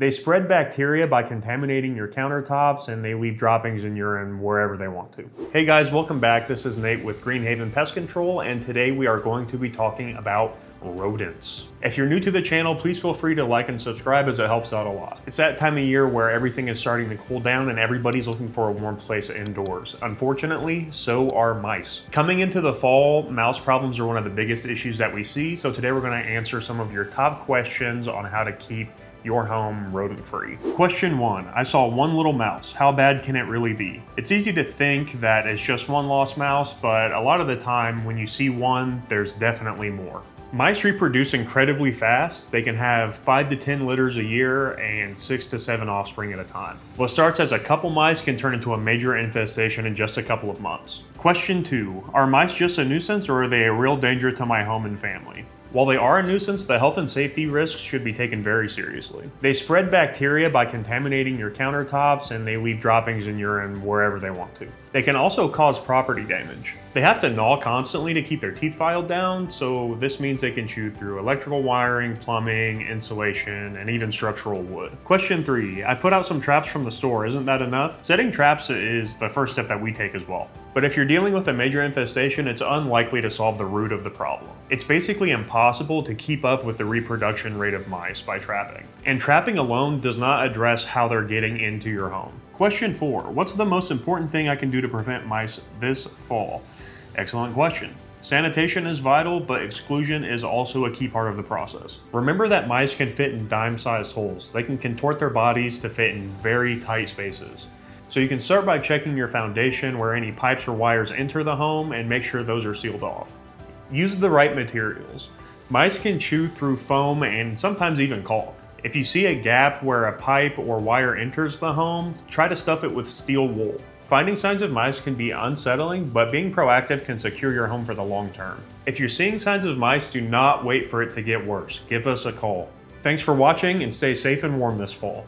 They spread bacteria by contaminating your countertops, and they leave droppings and urine wherever they want to. Hey guys, welcome back. This is Nate with Green Haven Pest Control, and today we are going to be talking about rodents. If you're new to the channel, please feel free to like and subscribe as it helps out a lot. It's that time of year where everything is starting to cool down and everybody's looking for a warm place indoors. Unfortunately, so are mice. Coming into the fall, mouse problems are one of the biggest issues that we see, so today we're going to answer some of your top questions on how to keep your home rodent-free. Question 1. I saw one little mouse. How bad can it really be? It's easy to think that it's just one lost mouse, but a lot of the time when you see one, there's definitely more. Mice reproduce incredibly fast. They can have 5 to 10 litters a year and 6 to 7 offspring at a time. What starts as a couple mice can turn into a major infestation in just a couple of months. Question 2. Are mice just a nuisance, or are they a real danger to my home and family? While they are a nuisance, the health and safety risks should be taken very seriously. They spread bacteria by contaminating your countertops, and they leave droppings and urine wherever they want to. They can also cause property damage. They have to gnaw constantly to keep their teeth filed down, so this means they can chew through electrical wiring, plumbing, insulation, and even structural wood. Question 3. I put out some traps from the store. Isn't that enough? Setting traps is the first step that we take as well. But if you're dealing with a major infestation, it's unlikely to solve the root of the problem. It's basically impossible to keep up with the reproduction rate of mice by trapping. And trapping alone does not address how they're getting into your home. Question 4. What's the most important thing I can do to prevent mice this fall? Excellent question. Sanitation is vital, but exclusion is also a key part of the process. Remember that mice can fit in dime-sized holes. They can contort their bodies to fit in very tight spaces. So you can start by checking your foundation where any pipes or wires enter the home and make sure those are sealed off. Use the right materials. Mice can chew through foam and sometimes even caulk. If you see a gap where a pipe or wire enters the home, try to stuff it with steel wool. Finding signs of mice can be unsettling, but being proactive can secure your home for the long term. If you're seeing signs of mice, do not wait for it to get worse. Give us a call. Thanks for watching and stay safe and warm this fall.